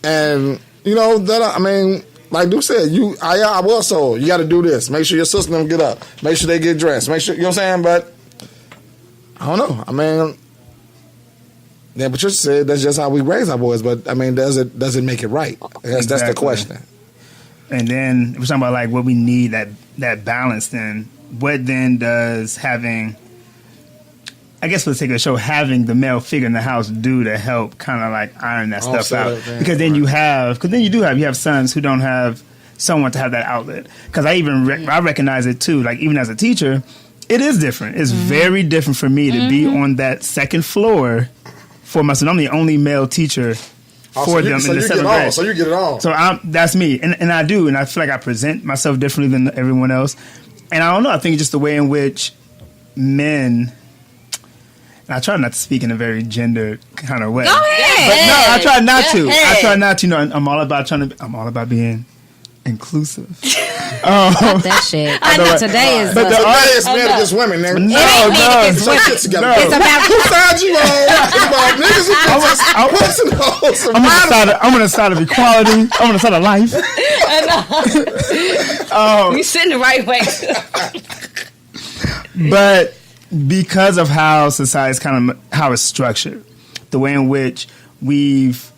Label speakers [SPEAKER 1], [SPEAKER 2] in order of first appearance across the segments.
[SPEAKER 1] And you know that I mean, like Duke said, I was told you got to do this. Make sure your sister them get up. Make sure they get dressed. Make sure you know what I'm saying. But I don't know. I mean, yeah, Patricia said that's just how we raise our boys. But I mean, does it make it right? That's the question.
[SPEAKER 2] And then we're talking about like what we need that balance. Then what then does having, I guess for the sake of the show, having the male figure in the house do to help kind of like iron that stuff out? Because then you have sons who don't have someone to have that outlet. Because I recognize it too. Like even as a teacher, it is different. It's very different for me to be on that second floor for my son. I'm the only male teacher for them in the 7th grade.
[SPEAKER 1] So you get it all.
[SPEAKER 2] So that's me. And I do. And I feel like I present myself differently than everyone else. And I don't know. I think it's just the way in which men... And I try not to speak in a very gendered kind of way.
[SPEAKER 3] Go ahead.
[SPEAKER 2] But no, I try not to. I try not to. You know, I'm all about being inclusive.
[SPEAKER 3] That shit. I know today is.
[SPEAKER 1] But it's men against women.
[SPEAKER 3] No. It's about
[SPEAKER 1] who side you on? It's about niggas who pussy.
[SPEAKER 2] I'm on the side of equality. I'm on the side of life.
[SPEAKER 4] You sitting the right way.
[SPEAKER 2] But because of how society is how it's structured, the way in which we've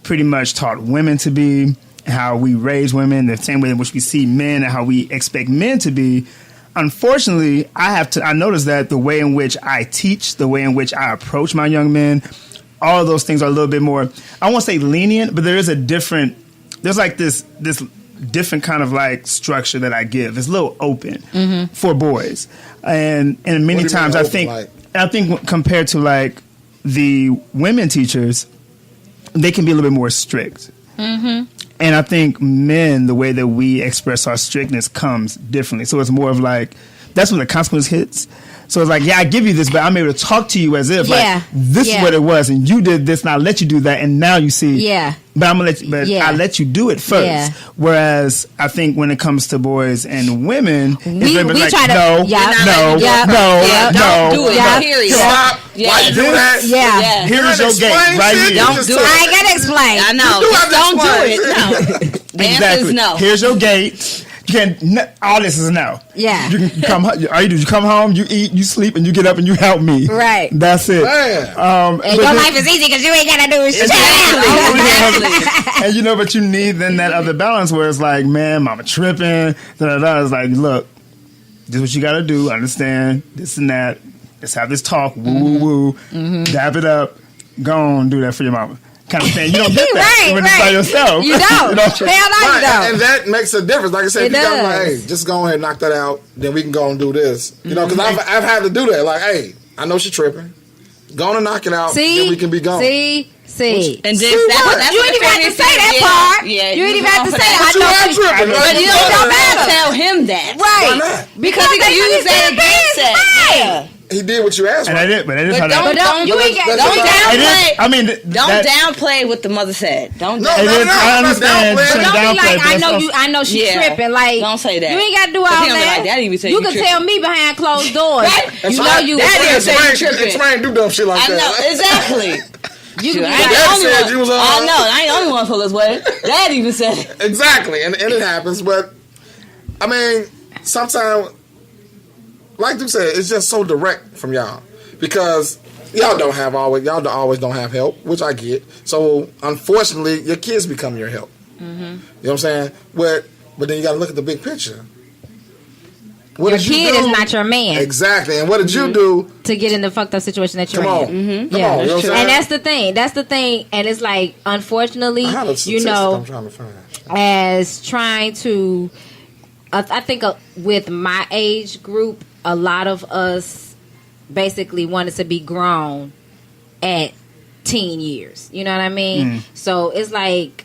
[SPEAKER 2] pretty much taught women to be, how we raise women, the same way in which we see men and how we expect men to be. Unfortunately, I notice that the way in which I teach, the way in which I approach my young men, all of those things are a little bit more, I won't say lenient, but there's like this different kind of like structure that I give. It's a little open for boys. And many times I think compared to like the women teachers, they can be a little bit more strict. And I think men, the way that we express our strictness comes differently. So it's more of like, that's when the consequence hits. So it's like, yeah, I give you this, but I'm able to talk to you as if like this is what it was, and you did this, and I let you do that, and now you see. But I'm gonna let you. I let you do it first. Whereas I think when it comes to boys and women, we like, try to no,
[SPEAKER 4] don't do it. Period.
[SPEAKER 1] Stop. Why you do that?
[SPEAKER 2] Here's your gate right here.
[SPEAKER 3] Don't do it. I ain't gotta explain.
[SPEAKER 4] I know. Don't do it. No.
[SPEAKER 2] Exactly.
[SPEAKER 4] No.
[SPEAKER 2] Here's your gate. All this is no.
[SPEAKER 3] Yeah.
[SPEAKER 2] You come. All you do is you come home, you eat, you sleep, and you get up and you help me.
[SPEAKER 3] Right.
[SPEAKER 2] That's it.
[SPEAKER 3] And your life is easy because you ain't gotta do shit.
[SPEAKER 2] And but you need then that other balance where it's like, man, mama tripping. It's like, look, this is what you gotta do. Understand this and that. Let's have this talk. Woo woo woo. Dab it up. Go on, do that for your mama. Kind of thing. You don't get that when it's by yourself.
[SPEAKER 3] You don't. Hell no, you don't.
[SPEAKER 1] And that makes a difference. Like I said, if you got like, hey, just go ahead and knock that out, then we can go and do this. You know, because I've had to do that. Like, hey, I know she's tripping. Go on and knock it out, then we can be gone.
[SPEAKER 3] See.
[SPEAKER 4] And then
[SPEAKER 3] you ain't even have to say that part. Yeah, you ain't even have to say that.
[SPEAKER 4] But you don't tell him that.
[SPEAKER 3] Right.
[SPEAKER 1] Why not?
[SPEAKER 4] Because he can use that against that. Yeah.
[SPEAKER 1] He did what you asked for.
[SPEAKER 4] Don't downplay what the mother said. Don't.
[SPEAKER 1] I understand.
[SPEAKER 3] Don't be like, I know she's tripping. Like,
[SPEAKER 4] don't say that.
[SPEAKER 3] You ain't got to do all that. You can tell me behind closed doors. You know you.
[SPEAKER 4] Daddy say you tripping.
[SPEAKER 1] Tremaine do dumb shit like that.
[SPEAKER 4] I know exactly.
[SPEAKER 1] I ain't the only one.
[SPEAKER 4] I know. I ain't the only one for this way. Dad even said it.
[SPEAKER 1] Exactly, and it happens. But I mean, sometimes. Like Duke said, it's just so direct from y'all because y'all always don't have help, which I get. So unfortunately, your kids become your help. You know what I'm saying? But then you got to look at the big picture.
[SPEAKER 3] Your kid is not your man.
[SPEAKER 1] Exactly. And what did you do
[SPEAKER 3] to get in the fucked up situation that you're
[SPEAKER 1] in? Come on. You know what I'm saying?
[SPEAKER 3] And that's the thing. And it's like, unfortunately, I think with my age group, a lot of us basically wanted to be grown at teen years. You know what I mean? So it's like,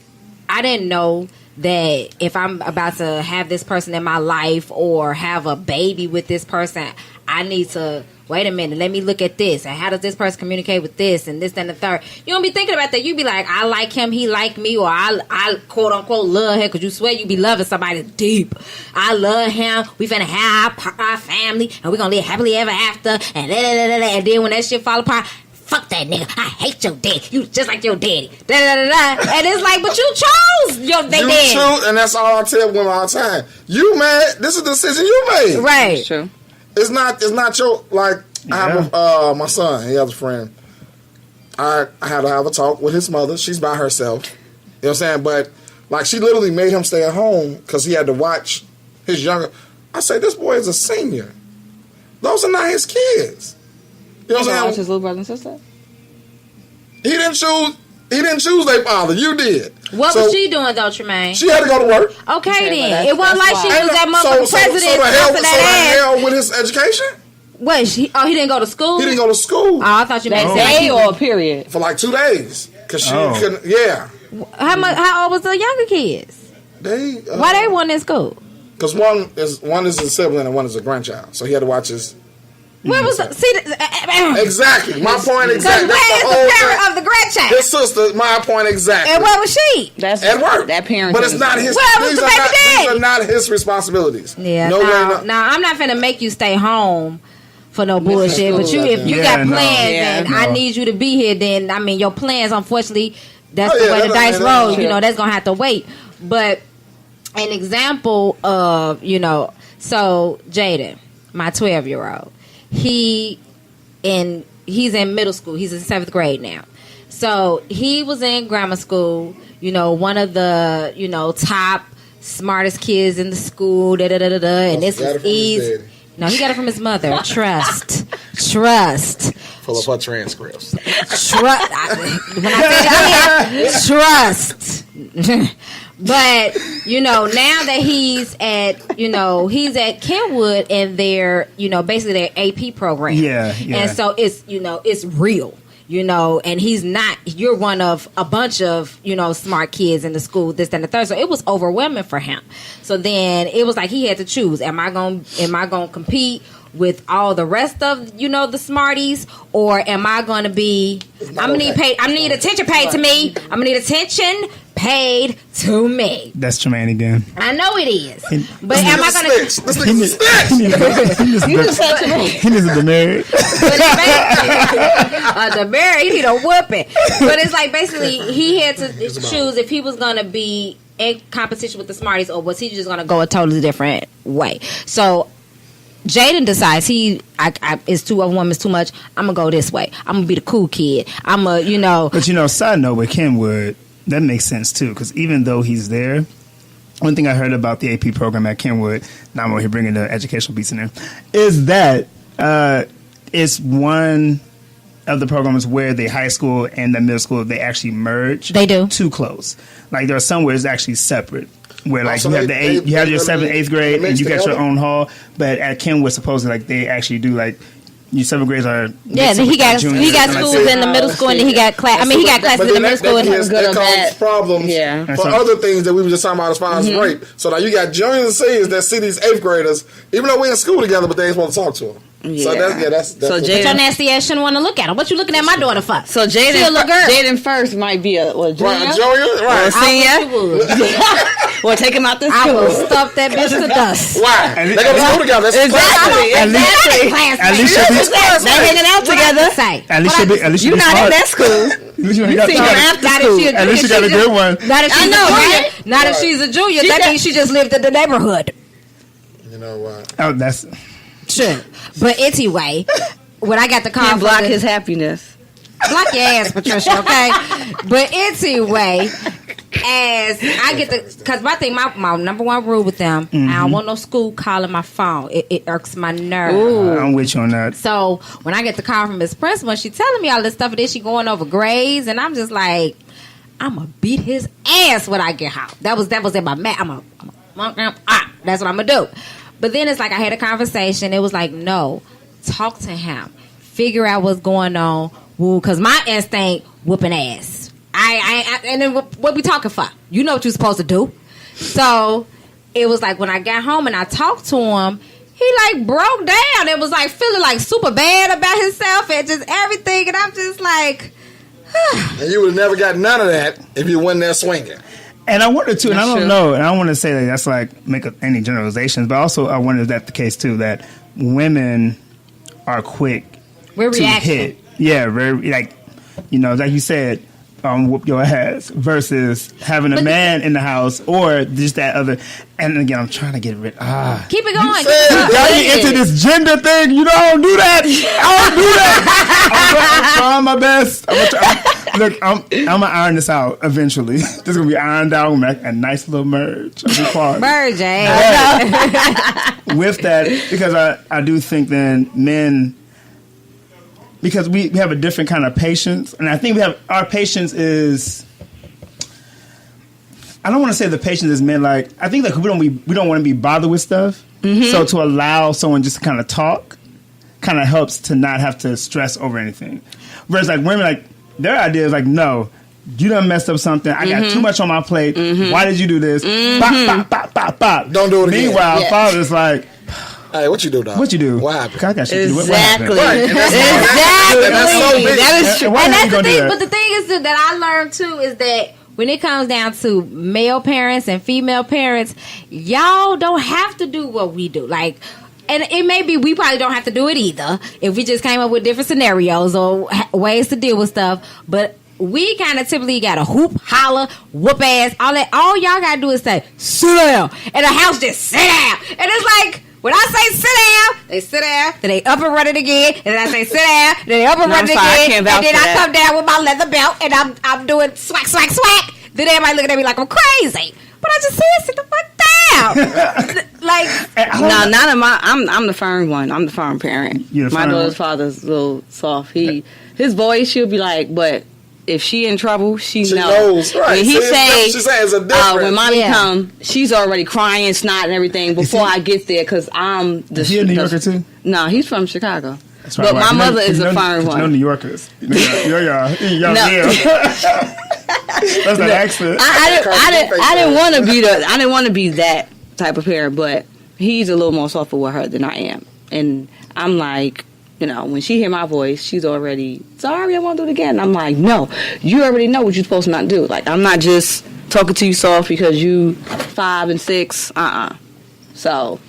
[SPEAKER 3] I didn't know that if I'm about to have this person in my life or have a baby with this person, I need to, wait a minute, let me look at this. And how does this person communicate with this and this and the third? You don't be thinking about that. You be like, I like him, he like me, or I quote unquote love him, because you swear you be loving somebody deep. I love him. We finna have our family and we gonna live happily ever after. And then when that shit fall apart, fuck that nigga. I hate your daddy. You just like your daddy. Da, da, da, da. And it's like, but you chose they
[SPEAKER 1] you
[SPEAKER 3] daddy.
[SPEAKER 1] chose, and that's all I tell women all the time. You mad? This is the decision you made.
[SPEAKER 3] Right.
[SPEAKER 4] That's true.
[SPEAKER 1] It's not your, like, I have my son, he has a friend. I had to have a talk with his mother. She's by herself. You know what I'm saying? But, like, she literally made him stay at home because he had to watch his younger. I say, this boy is a senior. Those are not his kids. You know what I'm saying?
[SPEAKER 4] Watch his little brother and sister.
[SPEAKER 1] He didn't choose their father. You did.
[SPEAKER 3] What was she doing though, Tremaine?
[SPEAKER 1] She had to go to work.
[SPEAKER 3] Okay, then.
[SPEAKER 4] that's-
[SPEAKER 3] It wasn't like
[SPEAKER 4] that's
[SPEAKER 3] she
[SPEAKER 4] why.
[SPEAKER 3] was that motherfucking president.
[SPEAKER 1] So
[SPEAKER 3] after
[SPEAKER 1] the
[SPEAKER 3] that ass.
[SPEAKER 1] hell with his education?
[SPEAKER 3] What? He didn't go to school?
[SPEAKER 1] He didn't go to school
[SPEAKER 3] Oh, I thought you meant
[SPEAKER 4] That day or period?
[SPEAKER 1] for like 2 days. Because she
[SPEAKER 2] Oh.
[SPEAKER 1] couldn't, yeah.
[SPEAKER 3] How old was the younger kids? Why they weren't in school?
[SPEAKER 1] Because one is a sibling and one is a grandchild. So he had to watch his...
[SPEAKER 3] Where was the... See,
[SPEAKER 1] Exactly. My point
[SPEAKER 3] because
[SPEAKER 1] exactly.
[SPEAKER 3] where is the parent of the grandchild?
[SPEAKER 1] His sister, my point exactly.
[SPEAKER 3] And where was she?
[SPEAKER 4] That's
[SPEAKER 1] At work.
[SPEAKER 4] That parent.
[SPEAKER 1] But it's not his...
[SPEAKER 3] Where was
[SPEAKER 1] These
[SPEAKER 3] the
[SPEAKER 1] are
[SPEAKER 3] baby
[SPEAKER 1] not,
[SPEAKER 3] daddy?
[SPEAKER 1] these are not his responsibilities.
[SPEAKER 3] Yeah,
[SPEAKER 1] no way. No.
[SPEAKER 3] no, I'm not finna make you stay home for no bullshit. But if you got plans and I need you to be here, then I mean your plans. Unfortunately, that's the way the dice roll. You know that's gonna have to wait. But an example of so Jaden, my 12-year-old, he's in middle school. He's in 7th grade now. So he was in grammar school. One of the top smartest kids in the school. And this was easy. No, he got it from his mother. Trust.
[SPEAKER 1] Pull up her transcripts.
[SPEAKER 3] When I say trust. But now that he's at Kenwood and their basically their AP program.
[SPEAKER 2] Yeah.
[SPEAKER 3] And so it's real. And he's not. You're one of a bunch of smart kids in the school. This, that, and the third. So it was overwhelming for him. So then it was like he had to choose: am I gonna compete with all the rest of the smarties, or am I gonna be? I'm gonna need attention paid to me. I'm gonna need attention paid to me.
[SPEAKER 2] That's Tremaine again.
[SPEAKER 3] I know it is, but am I gonna?
[SPEAKER 1] This nigga's a snitch.
[SPEAKER 4] You just said to me.
[SPEAKER 2] He needs a demerit.
[SPEAKER 3] The bear, he need a whooping. But it's like basically he had to choose if he was gonna be in competition with the smarties, or was he just gonna go a totally different way. So Jaden decides it's too overwhelming, it's too much. I'm gonna go this way. I'm gonna be the cool kid.
[SPEAKER 2] But side note with Kenwood, that makes sense too, because even though he's there, one thing I heard about the AP program at Kenwood, now I'm over here bringing the educational piece in there, is that it's one of the programs where the high school and the middle school, they actually merge.
[SPEAKER 3] They do.
[SPEAKER 2] Too close. Like there are some where it's actually separate. Where like
[SPEAKER 1] So
[SPEAKER 2] you have you have your 7th, 8th grade, and you got your
[SPEAKER 1] together?
[SPEAKER 2] own hall. But at Kenwood, supposedly, like they actually do like your 7th grades are
[SPEAKER 3] then he got schools in the middle school, and then he got class. I mean, he got classes in the middle school.
[SPEAKER 1] That causes problems for other things that we were just talking about as far as rape. So now you got juniors and seniors that see these 8th graders, even though we're in school together, but they ain't supposed to talk to them. So that's
[SPEAKER 4] So
[SPEAKER 3] But your nasty ass shouldn't want to look at him. What you looking at my daughter for?
[SPEAKER 4] So
[SPEAKER 3] She a little girl.
[SPEAKER 4] Jaden first might be a junior.
[SPEAKER 1] right, junior,
[SPEAKER 4] Or
[SPEAKER 1] right?
[SPEAKER 4] senior.
[SPEAKER 3] I
[SPEAKER 4] Or take him out the
[SPEAKER 3] I will
[SPEAKER 4] school.
[SPEAKER 3] stuff that bitch to dust.
[SPEAKER 1] Why? They go to school together. That's
[SPEAKER 4] Exactly.
[SPEAKER 2] At least she'll be
[SPEAKER 4] They hanging out together.
[SPEAKER 2] at least
[SPEAKER 4] You're not in that school.
[SPEAKER 2] At least you
[SPEAKER 4] You see her after school.
[SPEAKER 2] At least you got a good one.
[SPEAKER 3] Now that she's
[SPEAKER 4] I know,
[SPEAKER 3] a junior,
[SPEAKER 4] right?
[SPEAKER 3] now that she's a junior, that means she just lived in the neighborhood.
[SPEAKER 1] You know what?
[SPEAKER 2] Oh, that's
[SPEAKER 3] Sure. But anyway, when I got the call,
[SPEAKER 4] Can't block
[SPEAKER 3] his
[SPEAKER 4] his happiness.
[SPEAKER 3] block your ass, Patricia. Okay. But anyway, as I get because my thing, my number one rule with them, I don't want no school calling my phone. It irks my nerve.
[SPEAKER 2] I'm with you on that.
[SPEAKER 3] So when I get the call from Miss Principal, she telling me all this stuff, and then she going over grades, and I'm just like, I'm gonna beat his ass when I get home. That was in my mat. That's what I'm gonna do. But then it's like I had a conversation. It was like, no, talk to him, figure out what's going on. Because my instinct, whooping ass. And then what we talking for? You know what you're supposed to do. So it was like when I got home and I talked to him, he like broke down. It was like feeling like super bad about himself and just everything. And I'm just like,
[SPEAKER 1] And you would have never got none of that if you went there swinging.
[SPEAKER 2] And I wonder too, and
[SPEAKER 4] That's
[SPEAKER 2] I don't
[SPEAKER 4] true.
[SPEAKER 2] know, and I don't want to say that that's like make any generalizations, but also I wonder if that's the case too, that women are quick
[SPEAKER 3] we're
[SPEAKER 2] to
[SPEAKER 3] reacting.
[SPEAKER 2] hit. Yeah, very like, like you said, whoop your ass versus having a man in the house or just that other. And again, I'm trying to get rid.
[SPEAKER 3] Keep it going.
[SPEAKER 2] Y'all get into this gender thing. You don't do that. I don't do that. I'm trying my best. Look, I'm gonna iron this out eventually. This is gonna be ironed out. We're gonna make a nice little merge.
[SPEAKER 3] Merge,
[SPEAKER 2] with that, because I do think then men, because we have a different kind of patience, and I think our patience is. I don't want to say the patience is men. Like, I think we don't want to be bothered with stuff. Mm-hmm. So to allow someone just to kind of talk, kind of helps to not have to stress over anything. Whereas like women, like their idea is like, no, you done messed up something. I got too much on my plate. Mm-hmm. Why did you do this? Bop, bop, bop, bop, bop.
[SPEAKER 1] Don't do it again.
[SPEAKER 2] Meanwhile, father's like,
[SPEAKER 1] hey, what you do, dog?
[SPEAKER 2] What you do?
[SPEAKER 1] What happened?
[SPEAKER 2] I got shit to do.
[SPEAKER 4] Exactly.
[SPEAKER 2] What happened?
[SPEAKER 1] Right.
[SPEAKER 4] Exactly.
[SPEAKER 1] That's so big.
[SPEAKER 4] That is true.
[SPEAKER 3] And that's the thing. But the thing is that I learned too is that when it comes down to male parents and female parents, y'all don't have to do what we do. Like, and it may be we probably don't have to do it either if we just came up with different scenarios or ways to deal with stuff. But we kind of typically got to hoop, holler, whoop ass, all that. All y'all got to do is say, sit down. And the house just sit down. And it's like, when I say sit down, they sit down, then they up and run it again, and then I say sit down, then they up and run it again, and then I come down with my leather belt, and I'm doing swag, swag, swag. Then everybody looking at me like I'm crazy. But I just said sit the fuck down. Like,
[SPEAKER 4] no, not in my. I'm the firm one. I'm the firm parent. My daughter's father's a little soft. His voice, she'll be like, but if she in trouble, she knows.
[SPEAKER 1] Right.
[SPEAKER 4] When he say,
[SPEAKER 1] when
[SPEAKER 4] mommy come, she's already crying, snot, and everything before I get there because I'm the.
[SPEAKER 2] Is he a New Yorker too?
[SPEAKER 4] No, he's from Chicago.
[SPEAKER 2] That's right.
[SPEAKER 4] But my mother is a firm one.
[SPEAKER 2] No New Yorkers. Yeah. That's an accent.
[SPEAKER 4] I didn't want to be I didn't want to be that type of parent, but he's a little more softer with her than I am, and I'm like. When she hear my voice, she's already, sorry, I won't do it again. I'm like, no, you already know what you're supposed to not do. Like, I'm not just talking to you soft because you 5 and 6. So,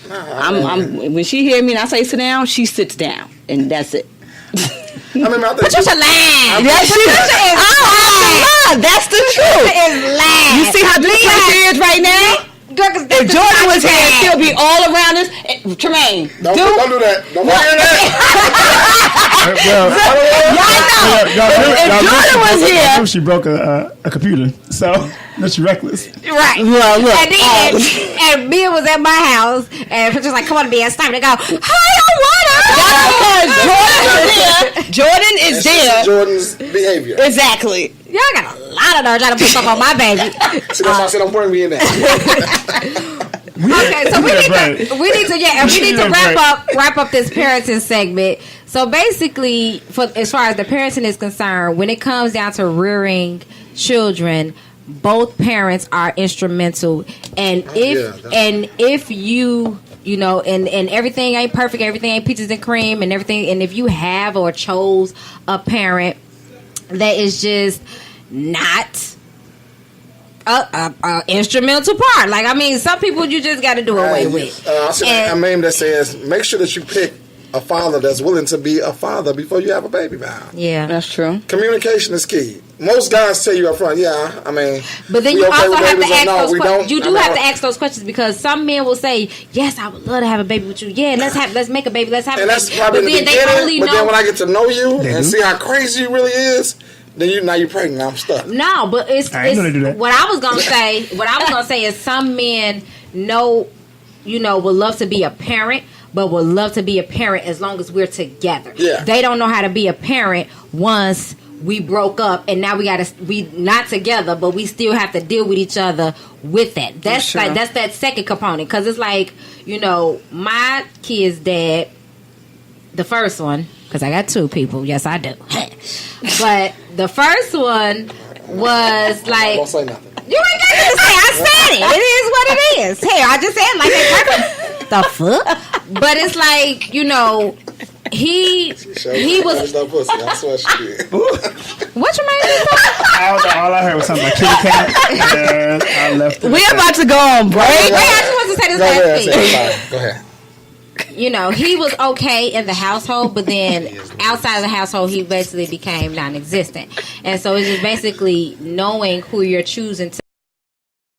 [SPEAKER 4] when she hear me and I say sit down, she sits down, and that's it.
[SPEAKER 3] Patricia lying.
[SPEAKER 4] Patricia is lying. That's the truth.
[SPEAKER 3] Patricia is lying.
[SPEAKER 4] You see how deep she is right now? If Jordan was here, she'll be all around us. Tremaine,
[SPEAKER 1] don't do that. Don't hear
[SPEAKER 4] that. If Jordan was here,
[SPEAKER 2] she broke a computer, so that's reckless.
[SPEAKER 3] Right.
[SPEAKER 4] Well, look.
[SPEAKER 3] And Mia was at my house, and Patricia's like, "Come on, Mia, stop!" And they go, "I don't want
[SPEAKER 4] to." Jordan is there.
[SPEAKER 1] Jordan's behavior.
[SPEAKER 4] Exactly.
[SPEAKER 3] Y'all got a lot of nerve trying to put stuff on my baby.
[SPEAKER 1] See, that's why I said don't bring me in there.
[SPEAKER 3] Okay, so we need to wrap up this parenting segment. So basically, as far as the parenting is concerned, when it comes down to rearing children, both parents are instrumental. And if you and everything ain't perfect, everything ain't peaches and cream, and everything, and if you have or chose a parent that is just not a instrumental part. Like, I mean, some people you just got to do away with.
[SPEAKER 1] I see a meme that says, make sure that you pick a father that's willing to be a father before you have a baby bound.
[SPEAKER 3] Yeah.
[SPEAKER 4] That's true.
[SPEAKER 1] Communication is key. Most guys tell you up front,
[SPEAKER 3] but then you also have to ask those questions. You do have to ask those questions because some men will say, yes, I would love to have a baby with you. Yeah, let's make a baby. Let's have a baby.
[SPEAKER 1] That's probably in the beginning, but then when I get to know you and see how crazy you really is, then you're pregnant. I'm stuck.
[SPEAKER 3] No, but it's what I was gonna say. What I was gonna say is some men would love to be a parent, but would love to be a parent as long as we're together. Yeah. They don't know how to be a parent once we broke up, and now we not together, but we still have to deal with each other with that. That's that's that second component, because it's like my kid's dad, the first one. Because I got 2 people. Yes, I do. But the first one was like...
[SPEAKER 1] Don't say nothing.
[SPEAKER 3] You ain't got to say. I said it. It is what it is. Hey, I just said like that. The fuck? But it's like, he was...
[SPEAKER 1] That pussy. I swear she did.
[SPEAKER 3] What you mean?
[SPEAKER 2] All I heard was something like kitty cat. And I left it.
[SPEAKER 4] We're about to go on break.
[SPEAKER 3] Wait, I just want to say this last thing.
[SPEAKER 1] Go ahead.
[SPEAKER 3] you know, he was okay in the household, but then outside of the household, he basically became non-existent. And so it's just basically knowing who you're choosing to